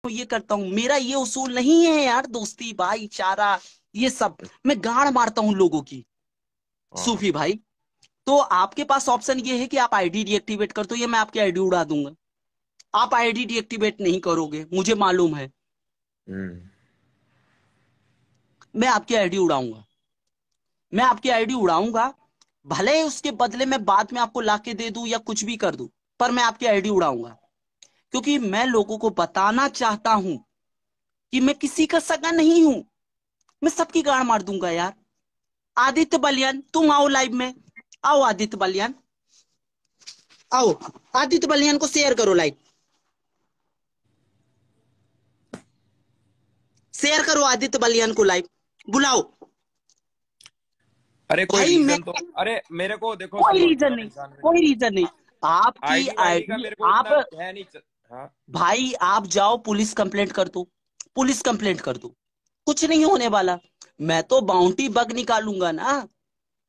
ये करता हूँ, मेरा ये उसूल नहीं है यार, दोस्ती भाईचारा ये सब। मैं गाड़ मारता हूँ लोगों की, हाँ। सूफी भाई। तो आपके पास ऑप्शन ये है कि आप आईडी डीएक्टिवेट कर दो, ये मैं आपकी आईडी उड़ा दूंगा। आप आईडी डीएक्टिवेट नहीं करोगे, मुझे मालूम है। हम्म। मैं आपकी आईडी उड़ाऊंगा, मैं आपकी आईडी उड़ाऊंगा। भले ही उसके बदले में बाद में आपको लाके दे दूं या कुछ भी कर दूं, पर मैं आपकी आईडी उड़ाऊंगा। क्योंकि मैं लोगों को बताना चाहता हूं कि मैं किसी का सगा नहीं हूं। मैं सबकी गाड़ मार दूंगा यार। आदित्य बलियान, तुम आओ लाइव में। आओ आदित्य बलियान, आओ। आदित्य बलियान को शेयर करो लाइव, शेयर करो आदित्य बलियान को लाइव, बुलाओ। अरे कोई भाई मैं, रीजन तो, अरे मेरे को देखो, कोई सुनो रीजन गिरा नहीं, इंसान में। कोई रीजन नहीं। आपकी आईडी वाईडी का आईडी मेरे को आप, इतना है नहीं हाँ। भाई आप जाओ पुलिस कंप्लेंट कर दो, पुलिस कंप्लेंट कर दो, कुछ नहीं होने वाला। मैं तो बाउंटी बग निकालूंगा ना,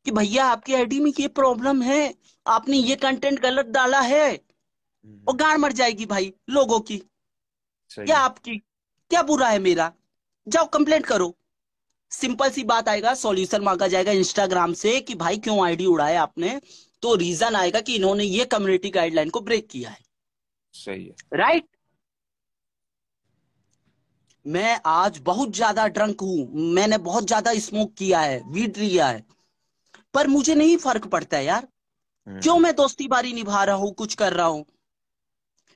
कि भैया आपकी आईडी में ये प्रॉब्लम है, आपने ये कंटेंट गलत डाला है। और हम्म, गाड़ मर जाएगी भाई लोगों की, सही या है। आपकी। क्या बुरा है मेरा? जाओ कंप्लेंट करो। सिंपल सी बात आएगा, सॉल्यूशन मांगा जाएगा इंस्टाग्राम से कि भाई क्यों आईडी उड़ाया आपने। तो रीजन आएगा कि इन्होंने ये कम्युनिटी गाइडलाइन को ब्रेक किया है। सही है। राइट। मैं आज बहुत ज्यादा ड्रंक हूं, मैंने बहुत ज्यादा स्मोक किया है, वीड लिया है, पर मुझे नहीं फर्क पड़ता है यार। क्यों हम्म। मैं दोस्ती बारी निभा रहा हूं, कुछ कर रहा हूं।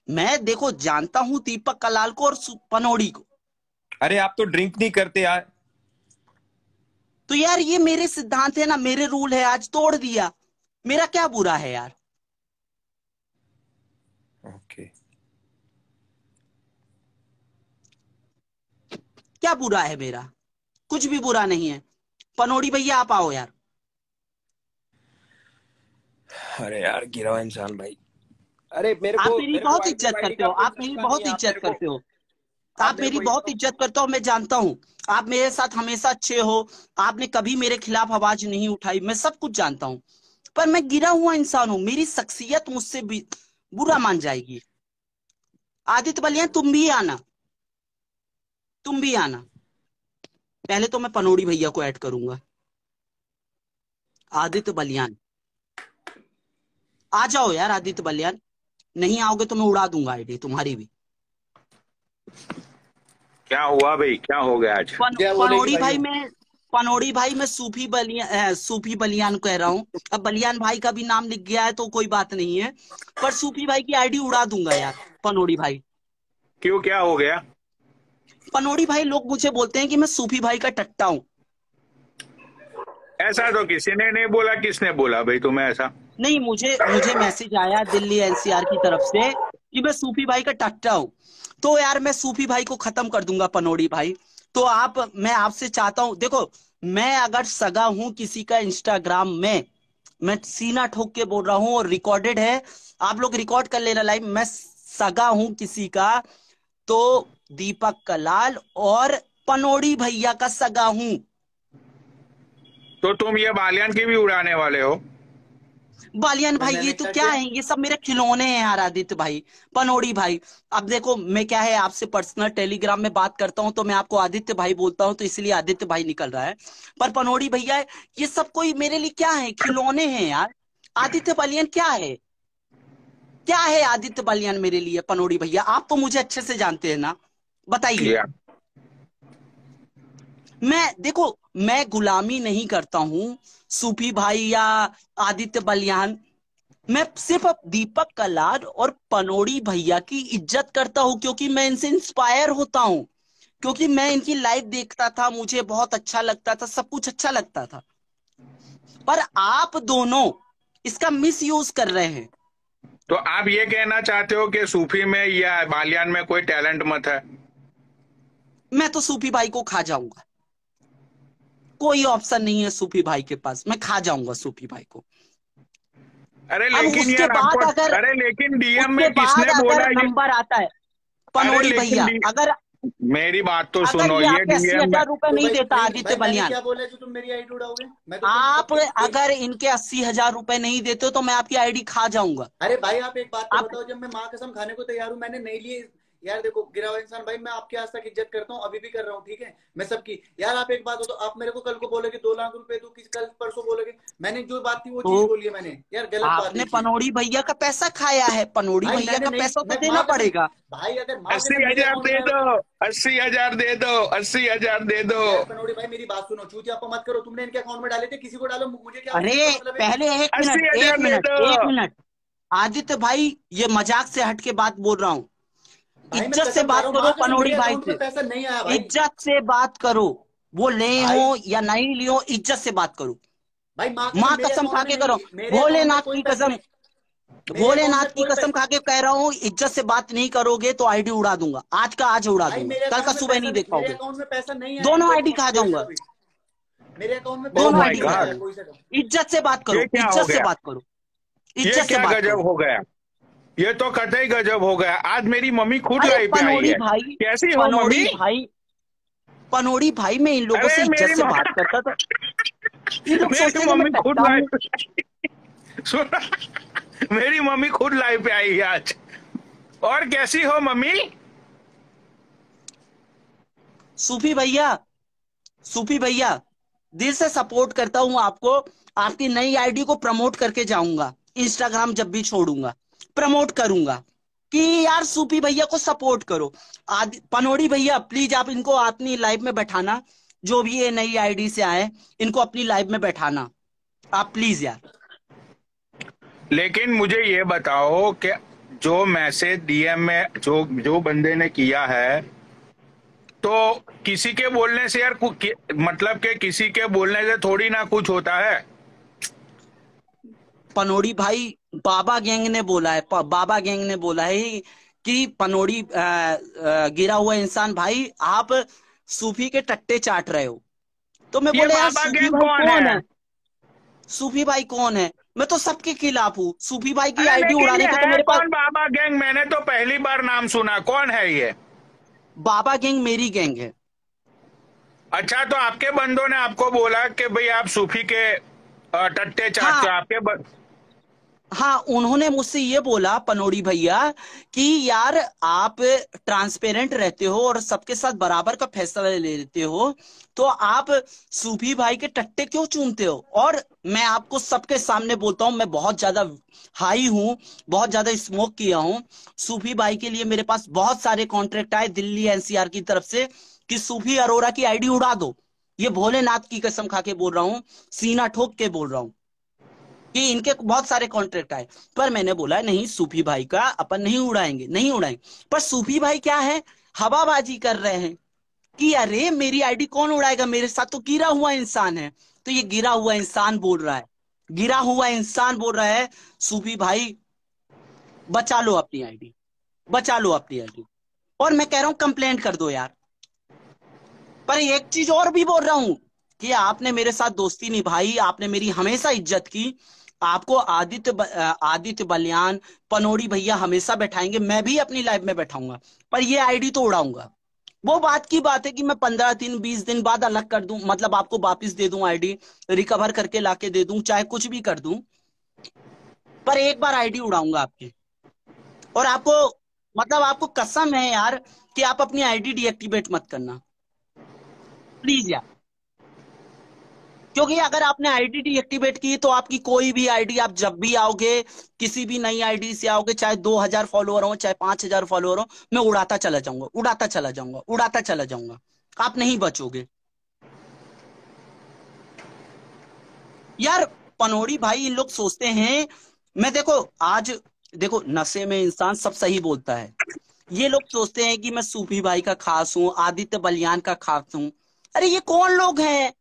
मैं देखो जानता हूं दीपक कलाल को और पनौड़ी को। अरे आप तो ड्रिंक नहीं करते यार। तो यार ये मेरे सिद्धांत है ना, मेरे रूल है, आज तोड़ दिया। मेरा क्या बुरा है यार? ओके। क्या बुरा है मेरा? कुछ भी बुरा नहीं है। पनौड़ी भैया आप आओ यार। अरे यार गिरा हुआ इंसान भाई। अरे आप मेरी मेरे को बहुत आईडी इज्जत वाईडी करते का हो, कोई आप मेरी मसला नहीं बहुत है। आप इज्जत मेरे को, करते हो। आप आप मेरे मेरी को ये बहुत बताओ। इज्जत करते हो, मैं जानता हूं। आप मेरे साथ हमेशा अच्छे हो। आपने कभी मेरे खिलाफ आवाज नहीं उठाई, मैं सब कुछ जानता हूं। पर मैं गिरा हुआ इंसान हूं, मेरी शख्सियत मुझसे भी बुरा मान जाएगी। आदित्य बलियान तुम भी आना, तुम भी आना। पहले तो मैं पनौड़ी भैया को ऐड करूंगा। आदित्य बलियान आ जाओ यार, आदित्य बलियान। नहीं आओगे तो मैं उड़ा दूंगा आईडी तुम्हारी भी। क्या हुआ भाई, क्या हो गया आज? क्या बोलेगी पनौड़ी भाई भाइयों? मैं, पनौड़ी भाई मैं सूफी बलियान, सूफी बलियान कह रहा हूँ। अब बलियान भाई का भी नाम लिख गया है तो कोई बात नहीं है। पर सूफी भाई की आईडी उड़ा दूंगा यार, पनौड़ी भाई। क्यों, क्या हो गया? पनौड़ी भाई लोग मुझे बोलते हैं कि मैं सूफी भाई का टट्टा हूं। ऐसा तो किसी ने नहीं बोला। किसने बोला भाई तुम्हें ऐसा? नहीं, मुझे मुझे मैसेज आया दिल्ली एनसीआर की तरफ से कि मैं सूफी भाई का टट्टा हूं। तो यार मैं सूफी भाई को खत्म कर दूंगा पनौड़ी भाई। तो आप, मैं आपसे चाहता हूं, देखो, मैं अगर सगा हूं किसी का इंस्टाग्राम में, मैं सीना ठोक के बोल रहा हूं और रिकॉर्डेड है, आप लोग रिकॉर्ड कर लेना लाइव, मैं सगा हूं किसी का, तो दीपक कलाल और पनौड़ी भैया का सगा हूं। तो तुम ये बालियान की भी उड़ाने वाले हो? बालियान तो भाई ये मैंने तो क्या क्या किया? है, ये सब मेरे खिलौने हैं यार, आदित्य भाई, पनौड़ी भाई। अब देखो मैं क्या है, आपसे पर्सनल टेलीग्राम में बात करता हूं तो मैं आपको आदित्य भाई बोलता हूं, तो इसलिए आदित्य भाई निकल रहा है। पर पनौड़ी भैया, ये सब कोई मेरे लिए क्या है, खिलौने हैं यार। आदित्य बलियान क्या है, क्या है आदित्य बलियान मेरे लिए? पनौड़ी भैया आप तो मुझे अच्छे से जानते हैं ना, बताइए। या मैं देखो, मैं गुलामी नहीं करता हूं सूफी भाई या आदित्य बलियान। मैं सिर्फ अब दीपक कलार और पनौड़ी भैया की इज्जत करता हूं, क्योंकि मैं इनसे इंस्पायर होता हूं। क्योंकि मैं इनकी लाइव देखता था, मुझे बहुत अच्छा लगता था, सब कुछ अच्छा लगता था। पर आप दोनों इसका मिस यूज कर रहे हैं। तो आप ये कहना चाहते हो कि सूफी में या बालियान में कोई टैलेंट मत है? मैं तो सूफी भाई को खा जाऊंगा, कोई ऑप्शन नहीं है सूफी भाई के पास, मैं खा जाऊंगा सूफी भाई को। अरे अब लेकिन उसके यार आपको, बाद अगर, अरे लेकिन डीएम उसके में बाद किसने बोला अगर ये? नंबर आता है, अरे पनौड़ी लेकिन भैया, अगर मेरी बात तो अगर सुनो, ये ये आपके अस्सी डीएम में। हजार रुपए तो नहीं भाई देता भाई आदित्य भाई मैंने बलियान, क्या बोला जो तुम मेरी आईडी उड़ाओगे? मैं तो तुम आप सबकी कोई। अगर इनके 80 हजार रुपए नहीं देते हो तो मैं आपकी आईडी खा जाऊंगा। अरे भाई आप एक बात तो आप, बताओ, जब मैं माँ कसम खाने को तैयार हूं, मैंने नहीं लिए। यार देखो गिरा हुआ इंसान भाई, मैं आपकी आज तक इज्जत करता हूँ, अभी भी कर रहा हूँ, ठीक है, मैं सबकी। यार आप एक बात हो, तो आप मेरे को कल को बोलोगे 2 लाख रुपए दो, किस कल परसों बोलोगे, मैंने जो बात थी वो चीज तो बोली है मैंने, यार गलत बात आपने है चीज। पनौड़ी भैया का पैसा खाया है, पनौड़ी भाई भैया मैंने का नहीं, पैसा तो मैं देना माँ कसम, पड़ेगा। भाई अगर माँ अस्सी कसम मेरे हजार अकाउंट दे में दो, आया। 80,000 दे दो, 80,000 दे दो। यार पनौड़ी भाई मेरी बात सुनो, चूतियापा मत करो, तुमने इनके अकाउंट में डाले थे, किसी को डालो, मुझे क्या, अरे उससे क्या मतलब है। पहले एक अस्सी मिनट, एक हजार दे मिनट, दो। एक मिनट। आदित्य भाई, ये मजाक से हट के बात बोल रहा हूँ। भाई मैं इज्जत से कसम खा बात रहा हूँ, करो माँ कसम पनौड़ी मेरे भाई अकाउंट में से। पैसा नहीं आया भाई। इज्जत से बात करो, वो ले भाई हो या नहीं लियो, इज्जत से बात करो। भाई माँ मेरे कसम खा अकाउंट में के करो, नहीं, मेरे अकाउंट में भोलेनाथ कोई की पैसा कसम, नहीं, मेरे अकाउंट में भोलेनाथ की कोई कसम पैसा। खा के कह रहा हूँ, इज्जत से बात नहीं करोगे तो आईडी उड़ा दूंगा, आज का आज उड़ा भाई दूंगा, मेरे कल का अकाउंट में सुबह पैसा नहीं नहीं, देख मेरे पाओगे। अकाउंट में पैसा नहीं आया, दोनों इनको आईडी खा बोल जाऊंगा, सकते हो। मेरे अकाउंट में ओ पैसा दोनों माय नहीं आईडी खा आया गॉड, जाऊंगा। कोई सा। इज्जत से बात करो, ये क्या हो इज्जत से गया? बात करो, ये इज्जत से क्या बात गजब करो। हो गया? ये तो कतई गजब हो गया। आज मेरी मम्मी खुद अरे लाइव पे आई पनौड़ी है। भाई, कैसी हो पनौड़ी मम्मी? भाई, पनौड़ी भाई, मैं इन लोगों से अरे इज्जत मेरी से बात करता था, ये लोग मेरी सोचते हैं कि मैं मम्मी खुद टट्टा हूँ। लाइव सुन, मेरी मम्मी खुद लाइव पे आई है आज। और कैसी हो मम्मी? सूफी भैया, सूफी भैया, दिल से सपोर्ट करता हूं आपको। आपकी नई आईडी को प्रमोट करके जाऊंगा, इंस्टाग्राम जब भी छोड़ूंगा प्रमोट करूंगा कि यार सूफी भैया को सपोर्ट करो। आदि पनौड़ी भैया, प्लीज आप इनको अपनी लाइव में बैठाना, जो भी ये नई आईडी से आए इनको अपनी लाइव में बैठाना, आप प्लीज यार। लेकिन मुझे ये बताओ कि जो मैसेज डीएम में जो जो बंदे ने किया है, तो किसी के बोलने से यार मतलब कि किसी के बोलने से थोड़ी ना कुछ होता है। पनौड़ी भाई, बाबा गैंग ने बोला है, बाबा गैंग ने बोला है कि पनौड़ी गिरा हुआ इंसान भाई, आप सूफी के टट्टे चाट रहे हो। तो मैं ये बोले यार बाबा सूफी गैंग भाई कौन कौन है? है, सूफी भाई कौन है। मैं तो सबके खिलाफ हूँ, सूफी भाई की अरे आईडी लेकिन उड़ाने ये को तो है मेरे पास। कौन बाबा गैंग? मैंने तो पहली बार नाम सुना। कौन है ये? बाबा गैंग मेरी गैंग है। अच्छा, तो आपके बंदों ने आपको बोला कि भाई आप सूफी के टट्टे चाटते हाँ, हो? आपके हाँ, उन्होंने मुझसे ये बोला पनौड़ी भैया कि यार आप ट्रांसपेरेंट रहते हो और सबके साथ बराबर का फैसला ले लेते हो, तो आप सूफी भाई के टट्टे क्यों चूमते हो। और मैं आपको सबके सामने बोलता हूं, मैं बहुत ज्यादा हाई हूं, बहुत ज्यादा स्मोक किया हूं। सूफी भाई के लिए मेरे पास बहुत सारे कॉन्ट्रैक्ट आए दिल्ली एनसीआर की तरफ से कि सूफी अरोरा की आईडी उड़ा दो। ये भोलेनाथ की कसम खा के बोल रहा हूं, सीना ठोक के बोल रहा हूं कि इनके बहुत सारे कॉन्ट्रैक्ट आए। पर मैंने बोला नहीं, सूफी भाई का अपन नहीं उड़ाएंगे, नहीं उड़ाएंगे। पर सूफी भाई क्या है, हवाबाजी कर रहे हैं कि अरे मेरी आईडी कौन उड़ाएगा, मेरे साथ तो गिरा हुआ इंसान है। तो ये गिरा हुआ इंसान बोल रहा है, गिरा हुआ इंसान बोल रहा है सूफी भाई बचा लो अपनी आईडी, बचा लो अपनी आईडी। और मैं कह रहा हूं कंप्लेंट कर दो यार। पर एक चीज और भी बोल रहा हूं कि आपने मेरे साथ दोस्ती निभाई, आपने मेरी हमेशा इज्जत की। आपको आदित्य बलियान, पनौड़ी भैया हमेशा बैठाएंगे, मैं भी अपनी लाइफ में बैठाऊंगा। पर ये आईडी तो उड़ाऊंगा। वो बात की बात है कि मैं 15 दिन 20 दिन बाद अलग कर दूं, मतलब आपको वापिस दे दूं आईडी, रिकवर करके लाके दे दूं, चाहे कुछ भी कर दूं। पर एक बार आईडी उड़ाऊंगा आपकी। और आपको, मतलब आपको कसम है यार कि आप अपनी आईडी डीएक्टिवेट मत करना प्लीज यार। क्योंकि अगर आपने आईडी डीएक्टिवेट की तो आपकी कोई भी आईडी, आप जब भी आओगे, किसी भी नई आईडी से आओगे, चाहे 2000 फॉलोअर हो, चाहे 5000 फॉलोअर हो, मैं उड़ाता चला जाऊंगा, उड़ाता चला जाऊंगा, उड़ाता चला जाऊंगा। आप नहीं बचोगे यार। पनौड़ी भाई, इन लोग सोचते हैं, मैं देखो आज, देखो नशे में इंसान सब सही बोलता है। ये लोग सोचते हैं कि मैं सूफी भाई का खास हूं, आदित्य बलियान का खास हूं। अरे ये कौन लोग हैं,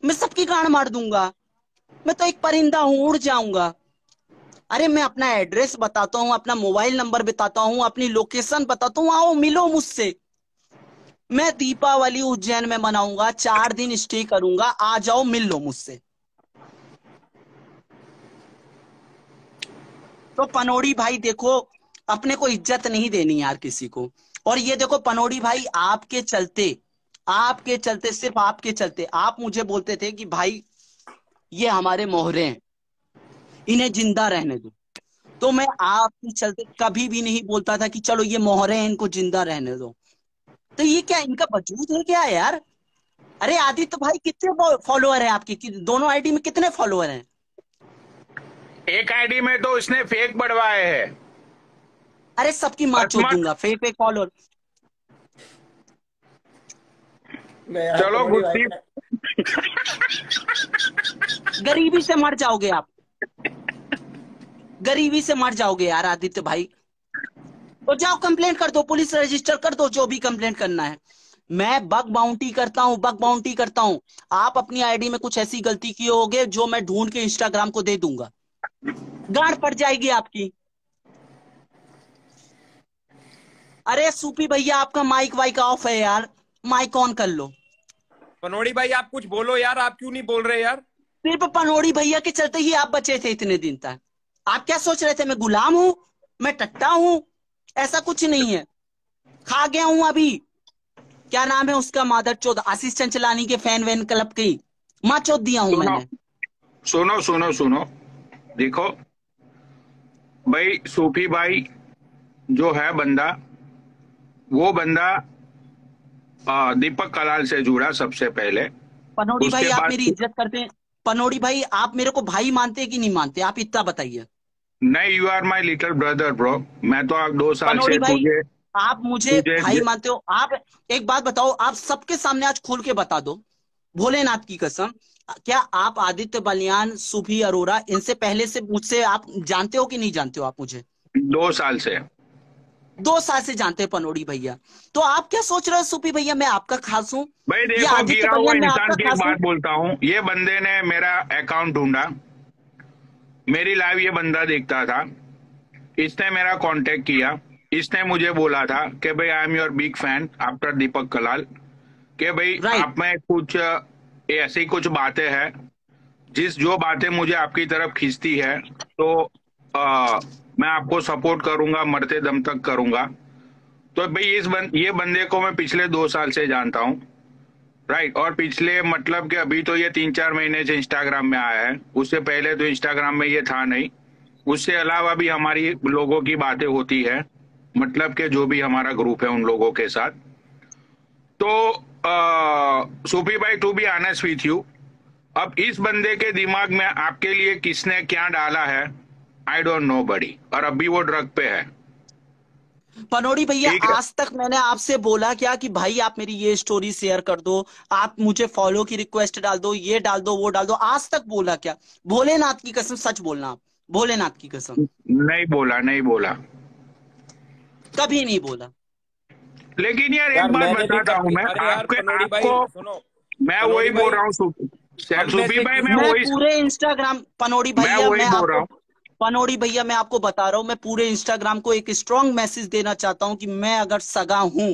मैं सबकी गांड मार दूंगा। मैं तो एक परिंदा हूं, उड़ जाऊंगा। अरे मैं अपना एड्रेस बताता हूँ, अपना मोबाइल नंबर बताता हूँ, अपनी लोकेशन बताता हूँ, आओ मिलो मुझसे। मैं दीपावली उज्जैन में मनाऊंगा, 4 दिन स्टे करूंगा, आ जाओ मिल लो मुझसे। तो पनौड़ी भाई देखो, अपने को इज्जत नहीं देनी यार किसी को। और ये देखो पनौड़ी भाई, आपके चलते, आपके चलते, सिर्फ आपके चलते, आप मुझे बोलते थे कि भाई ये हमारे मोहरे हैं, इन्हें जिंदा रहने दो। तो मैं आपके चलते कभी भी नहीं बोलता था कि चलो ये मोहरे हैं, इनको जिंदा रहने दो। तो ये क्या इनका वजूद है क्या यार? अरे आदित्य भाई कितने फॉलोअर हैं आपके? दोनों आईडी में कितने फॉलोअर हैं? एक आईडी में तो उसने फेक बढ़वाए हैं। अरे सबकी माँ चोद दूंगा, फेक फेक फॉलोअर। चलो गुस्सी, गरीबी से मर जाओगे आप, गरीबी से मर जाओगे यार आदित्य भाई। तो जाओ कंप्लेंट कर दो, पुलिस रजिस्टर कर दो, जो भी कंप्लेंट करना है। मैं बग बाउंटी करता हूँ, बग बाउंटी करता हूँ। आप अपनी आईडी में कुछ ऐसी गलती किए होगे जो मैं ढूंढ के इंस्टाग्राम को दे दूंगा, गांड पड़ जाएगी आपकी। अरे सूपी भैया आपका माइक वाइक ऑफ है यार, माइक ऑन कर लो। पनोड़ी भाई आप कुछ बोलो यार, आप क्यों नहीं बोल रहे यार? सिर्फ पनोड़ी भैया के चलते ही आप बचे थे इतने दिन तक। आप क्या सोच रहे थे मैं गुलाम हूं, मैं टट्टा हूं? ऐसा कुछ नहीं है। खा गया हूं अभी, क्या नाम है उसका, मादर चौथ, आशीष चंचलानी के फैन वैन क्लब की माँ चौथ दिया हूं मैंने। सुनो सुनो सुनो, देखो भाई, सूफी भाई जो है बंदा, वो बंदा दीपक कलाल से जुड़ा सबसे पहले। पनोड़ी भाई उसके आप बाद मेरी इज्जत करते हैं? पनोड़ी भाई आप मेरे को भाई मानते हैं कि नहीं मानते? आप इतना बताइए। नहीं, you are my little brother bro. मैं तो आप 2 साल पनोड़ी से भाई तुझे आप मुझे भाई तुझे मानते हो? आप एक बात बताओ, आप सबके सामने आज खोल के बता दो, भोलेनाथ की कसम, क्या आप आदित्य बलियान, सुभी अरोरा, इनसे पहले से मुझसे आप जानते हो कि नहीं जानते हो आप मुझे? 2 साल से 2 साल से जानते हैं पनोड़ी भैया। तो आप क्या सोच रहे हो सुपी भैया मैं आपका खास हूं, भाई। या देखो, आदित्य गिरा हुआ बलियान मैं इंसान आपका की एक खास हूं? बात बोलता हूँ, ये बंदे ने मेरा अकाउंट ढूंढा, मेरी लाइव ये बंदा देखता था, इसने मेरा कांटेक्ट किया, इसने मुझे बोला था कि भाई I am your big fan after Deepak Kalal, कि भाई राइट। आप में कुछ ऐसी कुछ बातें हैं, जो बातें मुझे आपकी तरफ खींचती है, तो मैं आपको सपोर्ट करूंगा, मरते दम तक करूंगा। तो भाई ये बंदे को मैं पिछले 2 साल से जानता हूँ, राइट। और पिछले मतलब कि अभी तो ये 3-4 महीने से इंस्टाग्राम में आया है, उससे पहले तो इंस्टाग्राम में ये था नहीं। उससे अलावा भी हमारी लोगों की बातें होती है, मतलब कि जो भी हमारा ग्रुप है उन लोगों के साथ। तो सूफी भाई, to be honest with you, अब इस बंदे के दिमाग में आपके लिए किसने क्या डाला है, आई डोंट नो बडी, और अभी वो ड्रग पे है। पनोड़ी भैया ठीक है, आज तक मैंने आपसे बोला क्या कि भाई आप मेरी ये स्टोरी शेयर कर दो, आप मुझे फॉलो की रिक्वेस्ट डाल दो, ये डाल दो, वो डाल दो? आज तक बोला क्या? भोलेनाथ की कसम सच बोलना आप, भोलेनाथ की कसम। नहीं बोला, नहीं बोला। कभी नहीं बोला। लेकिन यार यार एक बात मैंने भी बताता हूँ मैं अरे यार पनोड़ी भाई आपको, सुनो, मैं पनोड़ी वही बोल भाई रहा हूँ हम में सूफी से भाई, किसी मैं पूरे इंस्टाग्राम, पनोड़ी मैं भैया वही मैं बोल रहा आपको, हूँ। पनोड़ी भैया मैं आपको बता रहा हूं, मैं पूरे इंस्टाग्राम को एक स्ट्रांग मैसेज देना चाहता हूं कि मैं अगर सगा हूं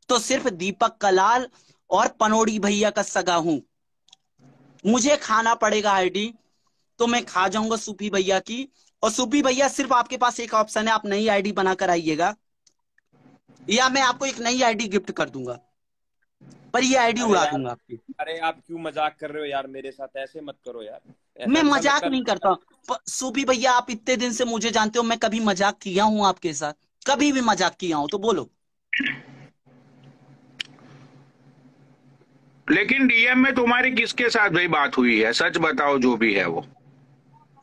तो सिर्फ दीपक कलाल और पनोड़ी भैया का सगा हूं। मुझे खाना पड़ेगा आईडी तो मैं खा जाऊंगा सूफी भैया की। और सूफी भैया सिर्फ आपके पास एक ऑप्शन है, आप नई आईडी बनाकर आइएगा, या मैं आपको एक नई आईडी गिफ्ट कर दूंगा, पर ये आईडी अरे उड़ा यार, दूंगा आपकी। अरे आप क्यों मजाक कर रहे हो यार मेरे साथ? ऐसे मत करो यार, मैं ऐसा मैं मजाक कर नहीं करता। सूफी भैया आप इतने दिन से मुझे जानते हो, मैं कभी मजाक किया हूं आपके साथ? कभी भी मजाक किया हूं तो बोलो। लेकिन डीएम में तुम्हारी किसके साथ भाई बात हुई है, सच बताओ, जो भी है वो।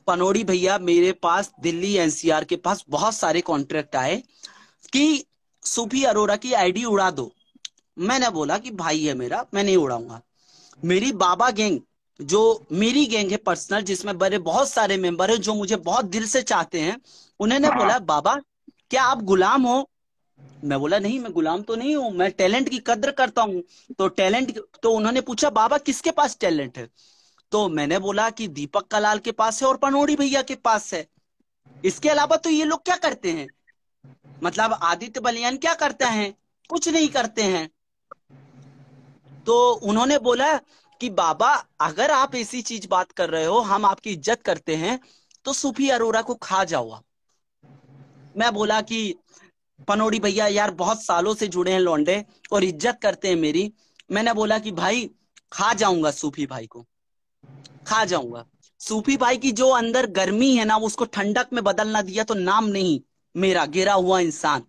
पनोड़ी भैया मेरे पास दिल्ली एनसीआर के पास बहुत सारे कॉन्ट्रैक्ट आए कि सूफी अरोरा की आईडी उड़ा दो। मैंने बोला कि भाई है मेरा, मैं नहीं उड़ाऊंगा। मेरी बाबा गैंग, जो मेरी गैंग है पर्सनल, जिसमें बड़े बहुत सारे मेंबर हैं जो मुझे बहुत दिल से चाहते हैं, उन्होंने हाँ, बोला बाबा क्या आप गुलाम हो? मैं बोला नहीं, मैं गुलाम तो नहीं हूं, मैं टैलेंट की कद्र करता हूं। तो टैलेंट, तो उन्होंने पूछा बाबा किसके पास टैलेंट है? तो मैंने बोला कि दीपक कलाल के पास है और पनोड़ी भैया के पास है। इसके अलावा तो ये लोग क्या करते हैं? मतलब आदित्य बलियान क्या करते हैं? कुछ नहीं करते हैं। तो उन्होंने बोला कि बाबा अगर आप ऐसी चीज बात कर रहे हो, हम आपकी इज्जत करते हैं, तो सूफी अरोरा को खा जाओ आप। मैं बोला कि पनोड़ी भैया यार बहुत सालों से जुड़े हैं लौंडे और इज्जत करते हैं मेरी। मैंने बोला कि भाई खा जाऊंगा सूफी भाई को, खा जाऊंगा। सूफी भाई की जो अंदर गर्मी है ना, उसको ठंडक में बदलना दिया तो नाम नहीं मेरा गिरा हुआ इंसान।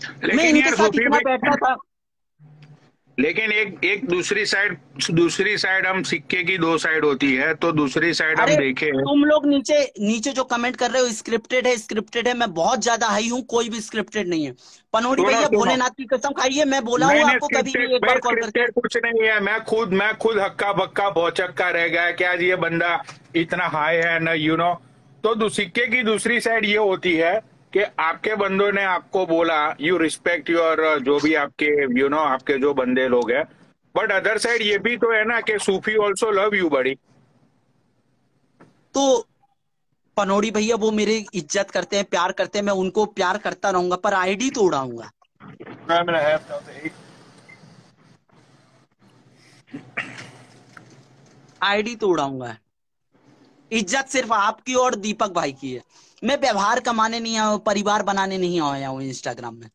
मैं लेकिन इनके यार साथ सूफी इतना भाई, बैठता था। लेकिन एक एक दूसरी साइड हम सिक्के की दो साइड होती है, तो दूसरी साइड हम अरे देखे। तुम लोग नीचे नीचे जो कमेंट कर रहे हो स्क्रिप्टेड है स्क्रिप्टेड है, मैं बहुत ज्यादा हाई हूँ, कोई भी स्क्रिप्टेड नहीं है। पनोड़ी सुनो भैया सुनो, भोलेनाथ की कसम खाइए, मैं बोला नहीं हूँ नहीं, आपको कभी स्क्रिप्टेड भी एक भाई, बार कॉल करके। स्क्रिप्टेड कुछ नहीं है। मैं खुद हक्का बक्का भौचक्का रह गया कि आज ये बंदा इतना हाई है ना, तो सिक्के की दूसरी साइड ये होती है कि आपके बंदों ने आपको बोला यू रिस्पेक्ट योर, जो भी आपके आपके जो बंदे लोग हैं, बट अदर साइड ये भी तो है ना कि सूफी ऑल्सो लव यू बड़ी। तो पनोड़ी भैया वो मेरी इज्जत करते हैं, प्यार करते हैं, मैं उनको प्यार करता रहूंगा, पर आईडी तो उड़ाऊंगा। आईडी तो उड़ाऊंगा। इज्जत सिर्फ आपकी और दीपक भाई की है। मैं व्यवहार कमाने नहीं आया हूं, परिवार बनाने नहीं आया हूं इंस्टाग्राम में।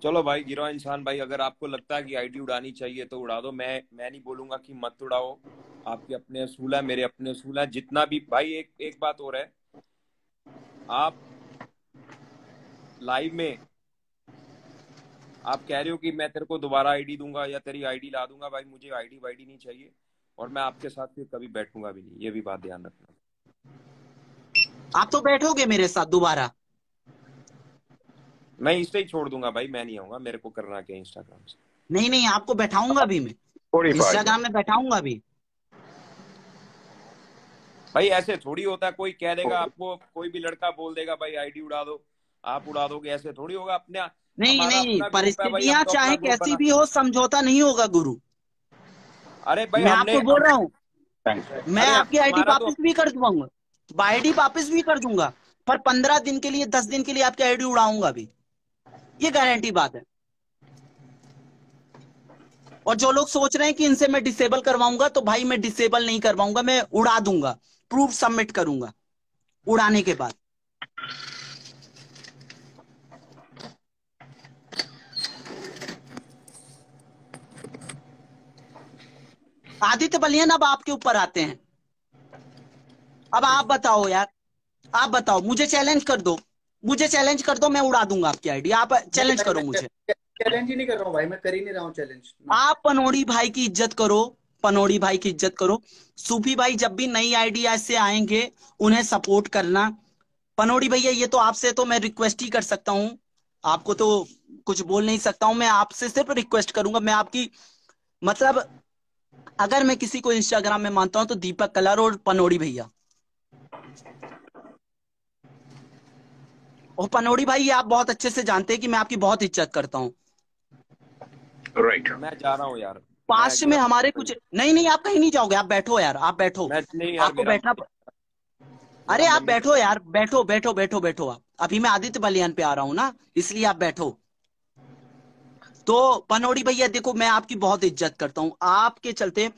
चलो भाई गिरो इंसान भाई, अगर आपको लगता है कि आईडी उड़ानी चाहिए तो उड़ा दो। मैं नहीं बोलूंगा कि मत उड़ाओ। आपके अपने असूल है, मेरे अपने असूल है। जितना भी भाई, एक बात और है, आप लाइव में आप कह रहे हो कि मैं तेरे को दोबारा आईडी दूंगा या तेरी आईडी ला दूंगा। भाई मुझे आईडी वाईडी नहीं चाहिए, और मैं आपके साथ फिर कभी बैठूंगा भी नहीं, ये भी बात ध्यान रखना। आप तो बैठोगे मेरे साथ दोबारा। मैं इसे ही छोड़ दूंगा भाई, मैं नहीं आऊंगा। मेरे को करना क्या इंस्टाग्राम से। नहीं नहीं, आपको बैठाऊंगा भी मैं, थोड़ी बात इंस्टाग्राम में बैठाऊंगा भी। भाई ऐसे थोड़ी होता है, कोई कह देगा आपको, कोई भी लड़का बोल देगा भाई आईडी उड़ा दो, आप उड़ा दोगे, ऐसे थोड़ी होगा। अपने नहीं हमारा नहीं, अपना ग्रुप है भाई, हम परिस्थितियां तो अपना चाहे ग्रुप कैसी बना। भी हो, समझौता नहीं होगा गुरु। अरे भाई मैं आपको बोल रहा हूँ, मैं अरे आपकी आईडी हमारा तो वापस भी कर दूंगा, आईडी वापस भी कर दूंगा, पर 15 दिन के लिए 10 दिन के लिए आपकी आईडी उड़ाऊंगा भी, ये गारंटी बात है। और जो लोग सोच रहे हैं कि इनसे मैं डिसेबल करवाऊंगा, तो भाई मैं डिसेबल नहीं करवाऊंगा, मैं उड़ा दूंगा, प्रूफ सबमिट करूंगा उड़ाने के बाद। आदित्य बलियान अब आपके ऊपर आते हैं। अब आप बताओ यार, आप बताओ, मुझे चैलेंज कर दो, मुझे चैलेंज कर दो, मैं उड़ा दूंगा आपकी आईडी। आप चैलेंज करो मुझे। चैलेंज ही नहीं कर रहा हूँ भाई, मैं कर ही नहीं रहा हूँ चैलेंज। आप पनोड़ी भाई की इज्जत करो, पनोड़ी भाई की इज्जत करो। सूफी भाई जब भी नई आइडिया से आएंगे उन्हें सपोर्ट करना। पनोड़ी भैया ये तो आपसे तो मैं रिक्वेस्ट ही कर सकता हूँ, आपको तो कुछ बोल नहीं सकता हूं। मैं आपसे सिर्फ रिक्वेस्ट करूंगा, मैं आपकी मतलब अगर मैं किसी को इंस्टाग्राम में मानता हूं तो दीपक कलर और पनोड़ी भैया। और पनोड़ी भाई ये आप बहुत अच्छे से जानते हैं कि मैं आपकी बहुत इज्जत करता हूं। राइट। मैं जा रहा हूँ यार, पास्ट में हमारे कुछ नहीं नहीं, आप कहीं नहीं जाओगे, आप बैठो यार, आप बैठो, मैं नहीं यार, आपको बैठना। अरे आप बैठो यार, बैठो बैठो बैठो बैठो। आप अभी मैं आदित्य बलियान पे आ रहा हूं ना, इसलिए आप बैठो। तो पनोड़ी भैया देखो, मैं आपकी बहुत इज्जत करता हूं, आपके चलते।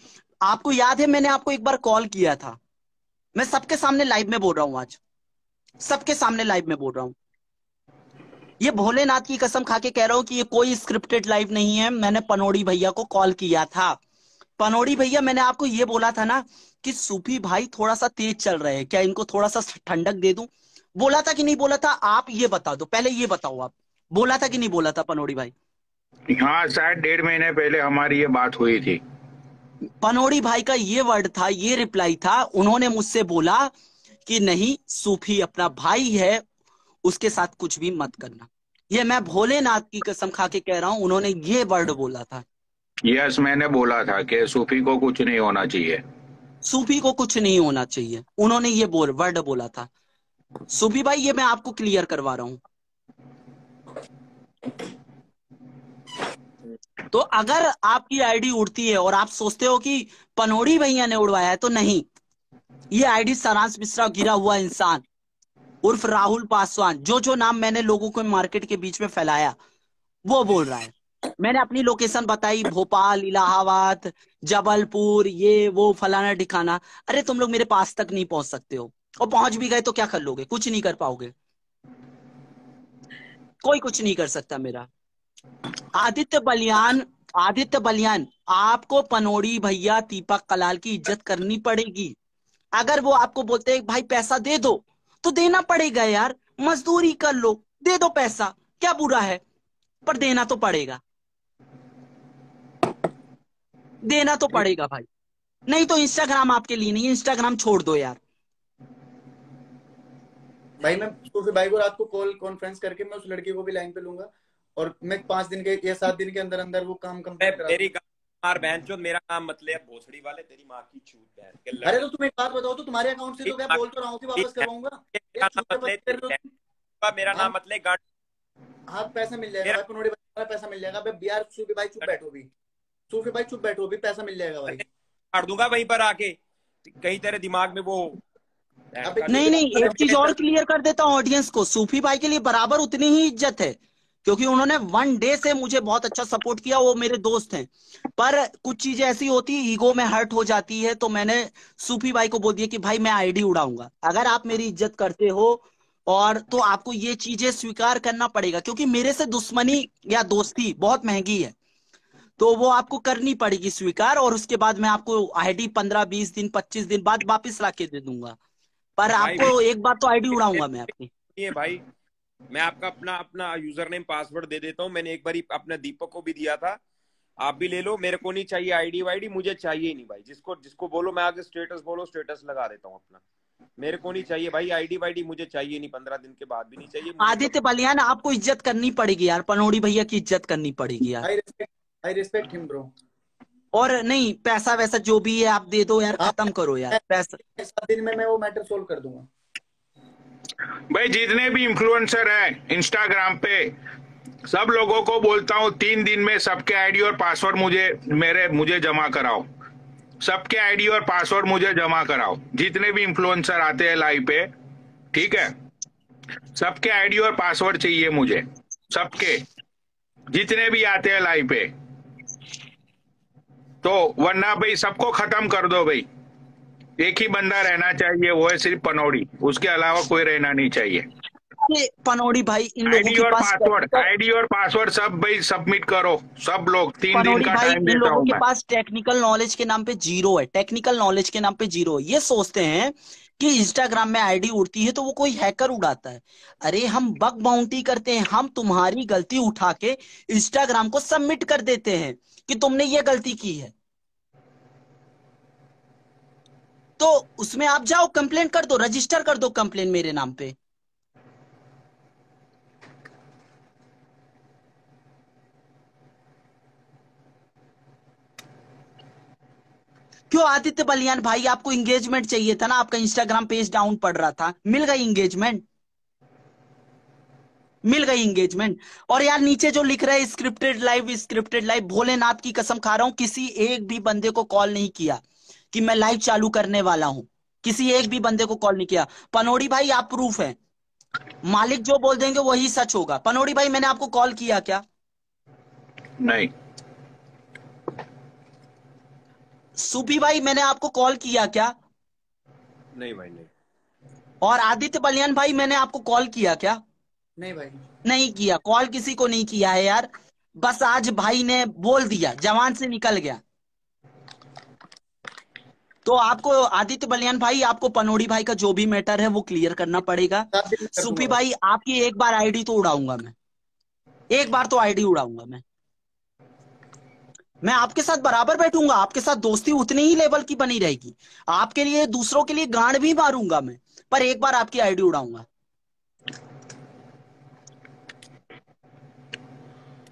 आपको याद है मैंने आपको एक बार कॉल किया था, मैं सबके सामने लाइव में बोल रहा हूं, आज सबके सामने लाइव में बोल रहा हूं, ये भोलेनाथ की कसम खा के कह रहा हूं कि ये कोई स्क्रिप्टेड लाइव नहीं है। मैंने पनोड़ी भैया को कॉल किया था। पनोड़ी भैया मैंने आपको ये बोला था ना कि सूफी भाई थोड़ा सा तेज चल रहे हैं, क्या इनको थोड़ा सा ठंडक दे दूं? बोला था कि नहीं बोला था? आप ये बता दो, पहले ये बताओ, आप बोला था कि नहीं बोला था पनोड़ी भाई? हाँ, शायद 1.5 महीने पहले हमारी ये बात हुई थी। पनोड़ी भाई का ये वर्ड था, ये रिप्लाई था, उन्होंने मुझसे बोला कि नहीं, सूफी अपना भाई है, उसके साथ कुछ भी मत करना। ये मैं भोलेनाथ की कसम खा के कह रहा हूं, उन्होंने ये वर्ड बोला था। यस, मैंने बोला था कि सूफी को कुछ नहीं होना चाहिए। सूफी को कुछ नहीं होना चाहिए, उन्होंने ये वर्ड बोला था। सूफी भाई ये मैं आपको क्लियर करवा रहा हूं। तो अगर आपकी आईडी उड़ती है और आप सोचते हो कि पनोड़ी भैया ने उड़वाया है, तो नहीं, ये आईडी सारांश मिश्रा गिरा हुआ इंसान उर्फ राहुल पासवान, जो नाम मैंने लोगों को मार्केट के बीच में फैलाया वो बोल रहा है। मैंने अपनी लोकेशन बताई, भोपाल, इलाहाबाद, जबलपुर, ये वो फलाना ठिकाना। अरे तुम लोग मेरे पास तक नहीं पहुंच सकते हो, और पहुंच भी गए तो क्या कर लोगे? कुछ नहीं कर पाओगे, कोई कुछ नहीं कर सकता मेरा। आदित्य बलियान आदित्य बलियान, आपको पनोड़ी भैया दीपक कलाल की इज्जत करनी पड़ेगी। अगर वो आपको बोलते हैं भाई पैसा दे दो, तो देना पड़ेगा यार। मजदूरी कर लो, दे दो पैसा, क्या बुरा है, पर देना तो पड़ेगा, देना तो पड़ेगा भाई। नहीं तो इंस्टाग्राम आपके लिए नहीं है, इंस्टाग्राम छोड़ दो यार। भाई मैं सूफी भाई को रात को कॉल कॉन्फ्रेंस करके मैं उस लड़की को भी लाइन पे लूंगा, और मैं 5 दिन के या 7 दिन के अंदर अंदर वो काम कंप्लीट करा मेरी मार बहन चो, मेरा नाम मत ले भोसड़ी वाले, तेरी माँ की छूट बहन के लड़। अरे तो तुम एक बात बताओ, तो तुम्हारे अकाउंट से तो क्या बोल तो रहा हूँ कि वापस करवाऊंगा। मेरा नाम मत ले गांड। हाँ पैसा मिल जाएगा भाई, पनोड़ी भाई पैसा मिल जाएगा। अबे यार सूफी भाई चुप बैठो भी, सूफी भाई चुप बैठो भी, पैसा मिल जाएगा भाई। काट दूंगा वहीं पर आके, कहीं तेरे दिमाग में वो नहीं नहीं, एक चीज और क्लियर कर देता हूँ ऑडियंस को, सूफी भाई के लिए बराबर उतनी ही इज्जत है, क्योंकि उन्होंने 1 डे से मुझे बहुत अच्छा सपोर्ट किया, वो मेरे दोस्त हैं। पर कुछ चीजें ऐसी होती है, ईगो में हर्ट हो जाती है, तो मैंने सूफी भाई को बोल दिया कि भाई मैं आईडी उड़ाऊंगा। अगर आप मेरी इज्जत करते हो और तो आपको ये चीजें स्वीकार करना पड़ेगा, क्योंकि मेरे से दुश्मनी या दोस्ती बहुत महंगी है, तो वो आपको करनी पड़ेगी स्वीकार। और उसके बाद मैं आपको आईडी 15-20 दिन 25 दिन बाद वापिस ला के दे दूंगा, पर आपको एक बार तो आईडी उड़ाऊंगा मैं आपकी। ये भाई मैं आपका अपना अपना यूजर नेम पासवर्ड दे देता हूँ, मैंने एक बार अपने दीपक को भी दिया था, आप भी ले लो। मेरे को नहीं चाहिए आईडी वाईडी, मुझे चाहिए ही नहीं भाई। जिसको जिसको बोलो मैं आगे स्टेटस बोलो, स्टेटस लगा देता हूँ अपना। मेरे को नहीं चाहिए भाई आईडी वाईडी, मुझे चाहिए नहीं, 15 दिन के बाद भी नहीं चाहिए। आदित्य बलियान, आपको इज्जत करनी पड़ेगी यार, पनोड़ी भैया की इज्जत करनी पड़ेगी यार। I respect him bro. और नहीं, पैसा वैसा जो भी है आप दे दो यार, खत्म करो यार पैसा। 7 दिन में मैं वो मैटर सोल्व कर दूंगा भाई। जितने भी इन्फ्लुएंसर हैं इंस्टाग्राम पे, सब लोगों को बोलता हूँ 3 दिन में सबके आईडी और पासवर्ड मुझे जमा कराओ। सबके आईडी और पासवर्ड मुझे जमा कराओ। जितने भी इन्फ्लुएंसर आते हैं लाइव पे, ठीक है, सबके आईडी और पासवर्ड चाहिए मुझे, सबके जितने भी आते हैं लाइव पे। तो वरना भाई सबको खत्म कर दो भाई। एक ही बंदा रहना चाहिए, वो है सिर्फ पनोड़ी, उसके अलावा कोई रहना नहीं चाहिए। पनोड़ी भाई, इन लोगों के पास आईडी और पासवर्ड सब भाई सबमिट करो, सब लोग। 3 दिन का टाइम देता हूं। इन लोगों के पास टेक्निकल नॉलेज के नाम पे जीरो है, टेक्निकल नॉलेज के नाम पे जीरो है। ये सोचते हैं कि इंस्टाग्राम में आईडी उड़ती है तो वो कोई हैकर उड़ाता है। अरे हम बग बाउंटी करते हैं, हम तुम्हारी गलती उठा के इंस्टाग्राम को सबमिट कर देते हैं कि तुमने ये गलती की है, तो उसमें आप जाओ कंप्लेन कर दो, रजिस्टर कर दो कंप्लेन मेरे नाम पे। क्यों आदित्य बलियान भाई, आपको इंगेजमेंट चाहिए था ना, आपका इंस्टाग्राम पेज डाउन पड़ रहा था, मिल गई इंगेजमेंट, मिल गई इंगेजमेंट। और यार नीचे जो लिख रहे हैं scripted live, scripted live, Bholenath की कसम खा रहा हूं, किसी एक भी बंदे को कॉल नहीं किया कि मैं लाइव चालू करने वाला हूं, किसी एक भी बंदे को कॉल नहीं किया। पनोड़ी भाई आप प्रूफ है, मालिक जो बोल देंगे वही सच होगा। पनोड़ी भाई मैंने आपको कॉल किया क्या? नहीं। सूफी भाई मैंने आपको कॉल किया क्या? नहीं भाई नहीं। और आदित्य बलियान भाई मैंने आपको कॉल किया क्या? नहीं भाई नहीं किया, कॉल किसी को नहीं किया है यार। बस आज भाई ने बोल दिया, जवान से निकल गया। तो आपको आदित्य बलियान भाई, आपको पनोड़ी भाई का जो भी मैटर है वो क्लियर करना पड़ेगा। सूफी भाई आपकी एक बार आईडी तो उड़ाऊंगा मैं, एक बार तो आईडी उड़ाऊंगा मैं आपके साथ बराबर बैठूंगा, आपके साथ दोस्ती उतनी ही लेवल की बनी रहेगी, आपके लिए दूसरों के लिए गांड भी मारूंगा मैं, पर एक बार आपकी आईडी उड़ाऊंगा।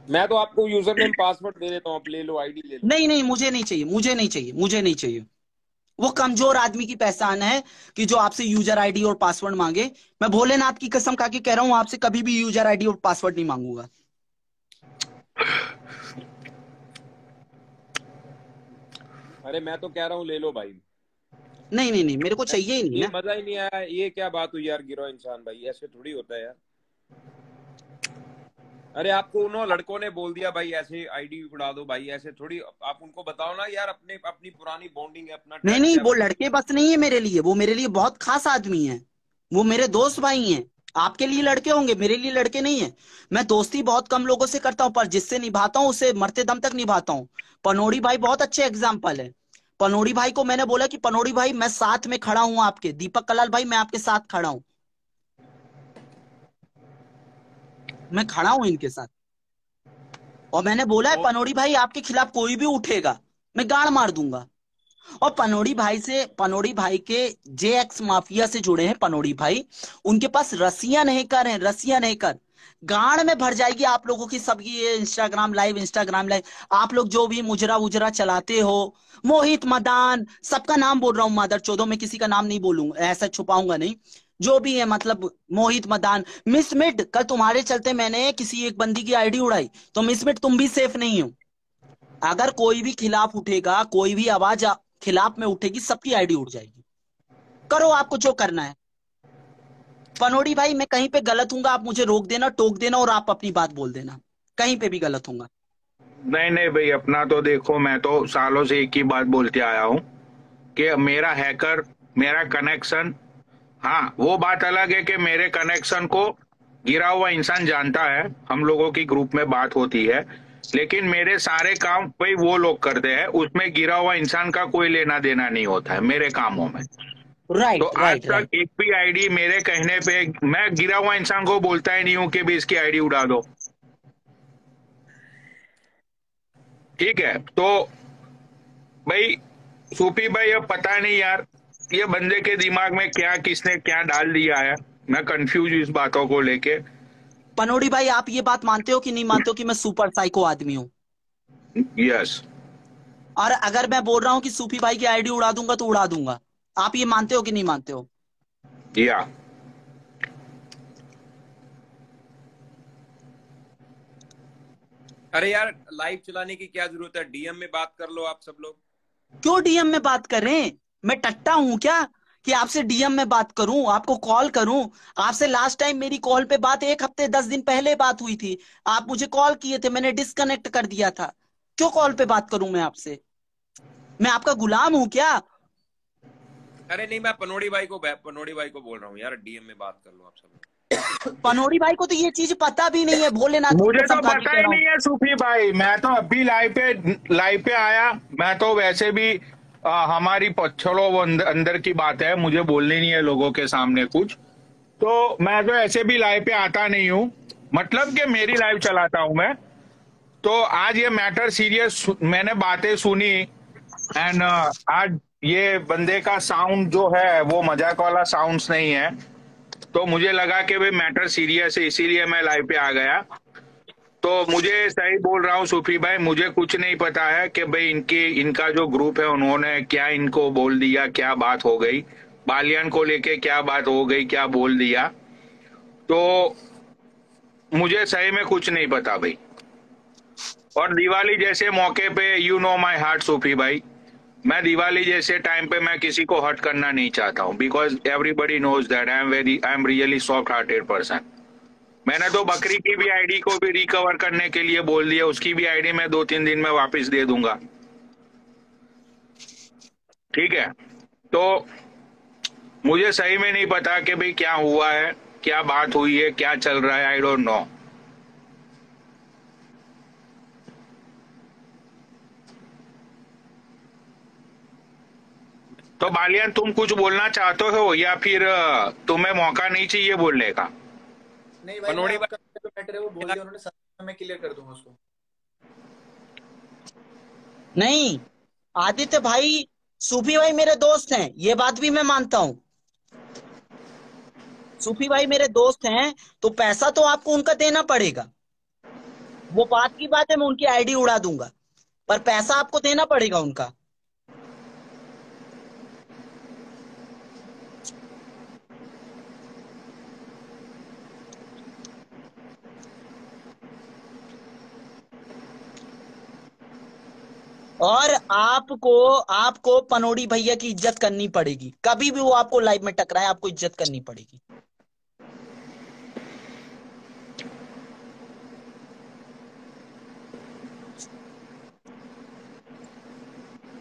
मैं तो आपको यूजर नेम पासवर्ड दे देता हूँ, आप ले लो, आईडी ले लो। नहीं नहीं, मुझे नहीं चाहिए, मुझे नहीं चाहिए, मुझे नहीं चाहिए। वो कमजोर आदमी की पहचान है कि जो आपसे यूजर आईडी और पासवर्ड मांगे। मैं भोलेनाथ की कसम खा के कह रहा हूं, आपसे कभी भी यूजर आईडी और पासवर्ड नहीं मांगूंगा। अरे मैं तो कह रहा हूँ ले लो भाई। नहीं नहीं नहीं, मेरे को चाहिए ही नहीं ये ना। मजा ही नहीं आया, ये क्या बात हुई यार गिरो इंसान भाई, ऐसे थोड़ी होता है यार। अरे आपको उन्होंने लड़कों ने बोल दिया भाई ऐसे आईडी उड़ा दो भाई, ऐसे थोड़ी। आप उनको बताओ ना यार, अपनी पुरानी बॉन्डिंग है, अपना। नहीं नहीं, वो लड़के बस नहीं है मेरे लिए, वो मेरे लिए बहुत खास आदमी है, वो मेरे दोस्त भाई हैं। आपके लिए लड़के होंगे, मेरे लिए लड़के नहीं है। मैं दोस्ती बहुत कम लोगों से करता हूं, पर जिससे निभाता हूं उसे मरते दम तक निभाता हूं। पनोड़ी भाई बहुत अच्छे एग्जाम्पल है। पनोड़ी भाई को मैंने बोला कि पनोड़ी भाई मैं साथ में खड़ा हूं आपके, दीपक कलाल भाई मैं आपके साथ खड़ा हूं, मैं खड़ा हूं इनके साथ। और मैंने बोला है तो पनोड़ी भाई आपके खिलाफ कोई भी उठेगा मैं गाड़ मार दूंगा। और पनोड़ी भाई के जे एक्स माफिया से जुड़े हैं पनोड़ी भाई। उनके पास रसिया नहीं कर है, रसिया नहीं कर, गाड़ में भर जाएगी आप लोगों की सबकी ये इंस्टाग्राम लाइव। आप लोग जो भी मुजरा उजरा चलाते हो, मोहित मदान सबका नाम बोल रहा हूं, मादर चौदो में किसी का नाम नहीं बोलूंगा, ऐसा छुपाऊंगा नहीं। जो भी है मतलब मोहित मदान, मिस मिड, कल तुम्हारे चलते मैंने किसी एक बंदी की आईडी उड़ाई, तो मिस मिड तुम भी सेफ नहीं हो। अगर कोई भी खिलाफ उठेगा, कोई भी आवाज खिलाफ में उठेगी, सबकी आईडी उठ जाएगी। करो आपको जो करना है। पनोड़ी भाई मैं कहीं पे गलत हूंगा आप मुझे रोक देना, टोक देना और आप अपनी बात बोल देना, कहीं पे भी गलत हूंगा। नहीं नहीं भाई, अपना तो देखो, मैं तो सालों से एक ही बात बोलते आया हूँ कि मेरा हैकर, मेरा कनेक्शन, हाँ वो बात अलग है कि मेरे कनेक्शन को गिरा हुआ इंसान जानता है, हम लोगों की ग्रुप में बात होती है, लेकिन मेरे सारे काम भाई वो लोग करते हैं, उसमें गिरा हुआ इंसान का कोई लेना देना नहीं होता है मेरे कामों में। तो राइट आज राइट तक राइट। एक भी आईडी मेरे कहने पे, मैं गिरा हुआ इंसान को बोलता ही नहीं हूँ कि भी इसकी आईडी उड़ा दो, ठीक है। तो भाई सूफी भाई, अब पता नहीं यार ये बंदे के दिमाग में क्या, किसने क्या डाल दिया है, मैं कंफ्यूज हूँ इस बातों को लेके। पनोड़ी भाई आप ये बात मानते हो कि नहीं मानते हो कि मैं सुपर साइको आदमी हूं? यस। और अगर मैं बोल रहा हूं कि सूफी भाई की आईडी उड़ा दूंगा तो उड़ा दूंगा, आप ये मानते हो कि नहीं मानते हो? या अरे यार, लाइव चलाने की क्या जरूरत है, डीएम में बात कर लो आप सब लोग। क्यों डीएम में बात करें? मैं टट्टा हूं क्या कि आपसे डीएम में बात करूं, आपको कॉल करूं? आपसे लास्ट टाइम मेरी कॉल पे बात 1 हफ्ते 10 दिन पहले बात हुई थी, आप मुझे कॉल किए थे, मैंने डिस्कनेक्ट कर दिया था। क्यों कॉल पे बात करूं मैं आपसे? मैं आपका गुलाम हूं क्या? अरे नहीं, मैं पनोड़ी भाई को बोल रहा हूँ यार, डीएम में बात कर लो आप सब लोग। पनोड़ी भाई को तो ये चीज पता भी नहीं है, भोलेनाथ की मुझे तो कसम खा के पता कह ही रहा हूं। नहीं है सूफी भाई, मैं तो अभी लाइव पे आया, मैं तो वैसे भी हमारी छोड़ो वो अंदर की बात है, मुझे बोलनी नहीं है लोगों के सामने कुछ, तो मैं तो ऐसे भी लाइव पे आता नहीं हूँ, मतलब कि मेरी लाइव चलाता हूँ मैं। तो आज ये मैटर सीरियस, मैंने बातें सुनी एंड आज ये बंदे का साउंड जो है वो मजाक वाला साउंड्स नहीं है, तो मुझे लगा कि भाई मैटर सीरियस है, इसीलिए मैं लाइव पे आ गया। तो मुझे सही बोल रहा हूँ सूफी भाई, मुझे कुछ नहीं पता है कि भाई इनका जो ग्रुप है उन्होंने क्या इनको बोल दिया, क्या बात हो गई, बालियान को लेके क्या बात हो गई, क्या बोल दिया, तो मुझे सही में कुछ नहीं पता भाई। और दिवाली जैसे मौके पे यू नो माई हार्ट सूफी भाई, मैं दिवाली जैसे टाइम पे मैं किसी को हर्ट करना नहीं चाहता हूँ, because everybody knows that I am really soft hearted person. मैंने तो बकरी की भी आईडी को भी रिकवर करने के लिए बोल दिया, उसकी भी आईडी मैं 2-3 दिन में वापस दे दूंगा, ठीक है। तो मुझे सही में नहीं पता कि भाई क्या हुआ है, क्या बात हुई है, क्या चल रहा है, आई डोंट नो। तो बालियान तुम कुछ बोलना चाहते हो या फिर तुम्हें मौका नहीं चाहिए बोलने का? नहीं भाई, मैं पनोड़ी आपका जो मैटर है वो बोल दिया उन्होंने, साथ में मैं क्लियर कर दूंगा उसको। नहीं आदित्य भाई, सूफी भाई मेरे दोस्त हैं, ये बात भी मैं मानता हूं। सूफी भाई मेरे दोस्त हैं, तो पैसा तो आपको उनका देना पड़ेगा, वो बात की बात है, मैं उनकी आईडी उड़ा दूंगा, पर पैसा आपको देना पड़ेगा उनका। और आपको आपको पनोड़ी भैया की इज्जत करनी पड़ेगी, कभी भी वो आपको लाइव में टकराए आपको इज्जत करनी पड़ेगी।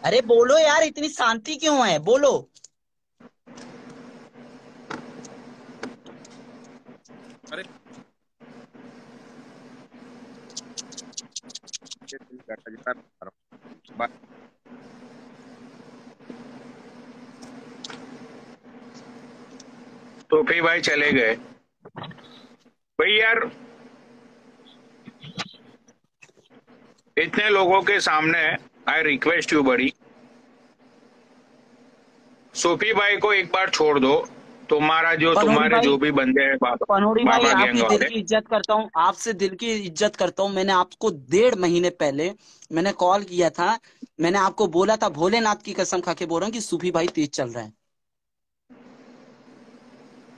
अरे बोलो यार, इतनी शांति क्यों है, बोलो। दिल करता जितना मैं बता रहा हूँ। बाय। तो फिर भाई चले गए भाई यार, इतने लोगों के सामने आई रिक्वेस्ट यू बड़ी, सूफी भाई को एक बार छोड़ दो। तुम्हारा जो पनोड़ी तुम्हारे भाई, जो भी बंदे हैं बाबा पनोड़ी भाई बाबा गैंग आपकी दिल वाले, की इज्जत करता हूँ, आपसे दिल की इज्जत करता हूँ। मैंने आपको 1.5 महीने पहले मैंने कॉल किया था। मैंने आपको बोला था, भोलेनाथ की कसम खा के बोल रहा हूँ कि सूफी भाई तेज चल रहा है।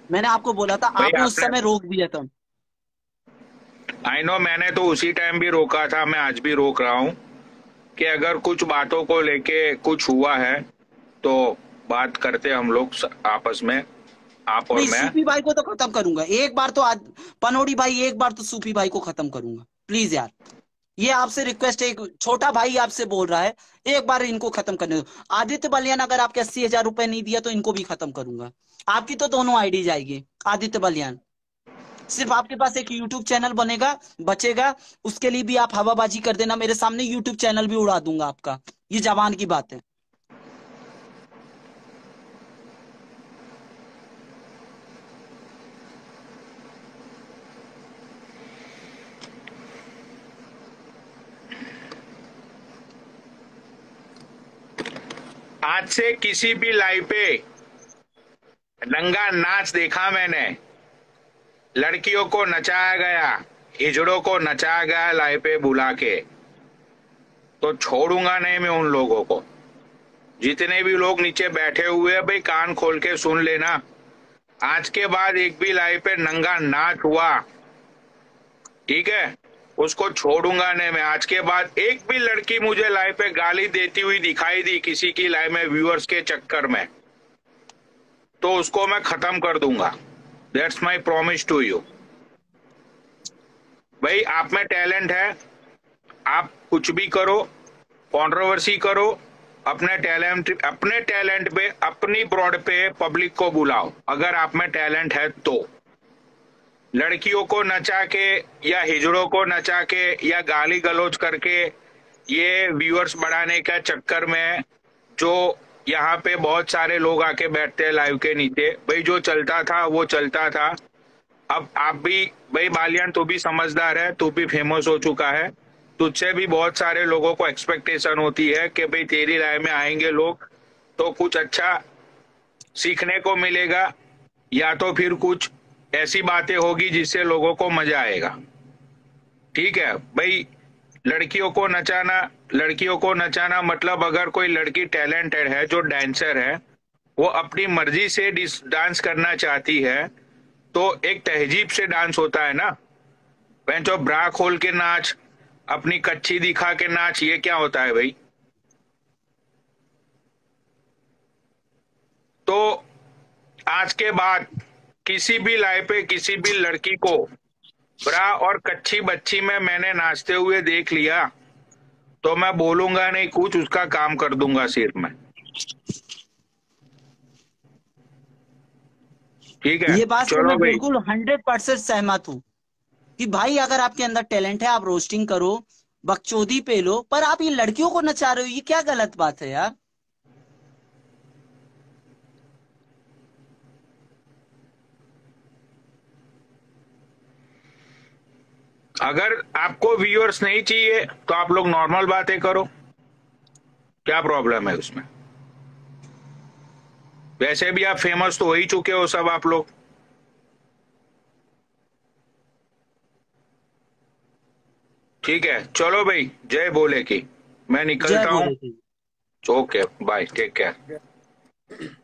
मैंने आपको बोला था, भाई आपने उस आपने, समय रोक दिया था। आई नो मैंने तो उसी टाइम भी रोका था, मैं आज भी रोक रहा हूँ कि अगर कुछ बातों को लेके कुछ हुआ है तो बात करते हम लोग आपस में, आप और प्लीज मैं। सूफी भाई को तो खत्म करूंगा एक बार तो आज। पनोड़ी भाई एक बार तो सूफी भाई को खत्म करूंगा प्लीज यार। ये आपसे रिक्वेस्ट है, एक छोटा भाई आपसे बोल रहा है, एक बार इनको खत्म करने दो। आदित्य बलियान अगर आपके 80,000 रुपए नहीं दिया तो इनको भी खत्म करूंगा। आपकी तो दोनों आईडी जाएगी। आदित्य बलियान, सिर्फ आपके पास एक यूट्यूब चैनल बनेगा, बचेगा। उसके लिए भी आप हवाबाजी कर देना, मेरे सामने यूट्यूब चैनल भी उड़ा दूंगा आपका। ये जवान की बात है। आज से किसी भी लाइव पे नंगा नाच देखा मैंने, लड़कियों को नचाया गया, हिजड़ों को नचाया गया लाइव पे बुला के, तो छोड़ूंगा नहीं मैं उन लोगों को। जितने भी लोग नीचे बैठे हुए हैं भाई, कान खोल के सुन लेना, आज के बाद एक भी लाइव पे नंगा नाच हुआ, ठीक है, उसको छोड़ूंगा नहीं मैं। आज के बाद एक भी लड़की मुझे लाइव पे गाली देती हुई दिखाई दी किसी की लाइव में व्यूअर्स के चक्कर में, तो उसको मैं खत्म कर दूंगा। That's my promise to you. भाई आप में टैलेंट है, आप कुछ भी करो, कंट्रोवर्सी करो, अपने टैलेंट पे, अपनी ब्रॉड पे पब्लिक को बुलाओ अगर आप में टैलेंट है तो। लड़कियों को नचा के या हिजड़ों को नचा के या गाली गलौज करके ये व्यूअर्स बढ़ाने का चक्कर में जो यहाँ पे बहुत सारे लोग आके बैठते हैं लाइव के नीचे, भाई जो चलता था वो चलता था। अब आप भी भाई बालियान, तू भी समझदार है, तू भी फेमस हो चुका है, तुझसे भी बहुत सारे लोगों को एक्सपेक्टेशन होती है कि भाई तेरी राय में आएंगे लोग तो कुछ अच्छा सीखने को मिलेगा, या तो फिर कुछ ऐसी बातें होगी जिससे लोगों को मजा आएगा। ठीक है भाई, लड़कियों को नचाना मतलब अगर कोई लड़की टैलेंटेड है, जो डांसर है, वो अपनी मर्जी से डांस करना चाहती है तो एक तहजीब से डांस होता है ना। जो ब्रा खोल के नाच, अपनी कच्ची दिखा के नाच, ये क्या होता है भाई? तो आज के बाद किसी भी लाइव पे किसी भी लड़की को ब्रा और कच्ची बच्ची में मैंने नाचते हुए देख लिया तो मैं बोलूंगा नहीं कुछ, उसका काम कर दूंगा सिर्फ मैं। ठीक है, ये बात से चलो मैं भाई। बिल्कुल 100% सहमत हूँ कि भाई अगर आपके अंदर टैलेंट है, आप रोस्टिंग करो, बकचोदी पे लो, पर आप ये लड़कियों को नचा रहे हो, ये क्या गलत बात है यार। अगर आपको व्यूअर्स नहीं चाहिए तो आप लोग नॉर्मल बातें करो, क्या प्रॉब्लम है उसमें? वैसे भी आप फेमस तो हो ही चुके हो सब आप लोग। ठीक है, चलो भाई, जय बोले की, मैं जय निकलता हूँ। बोले। Okay bye, take care.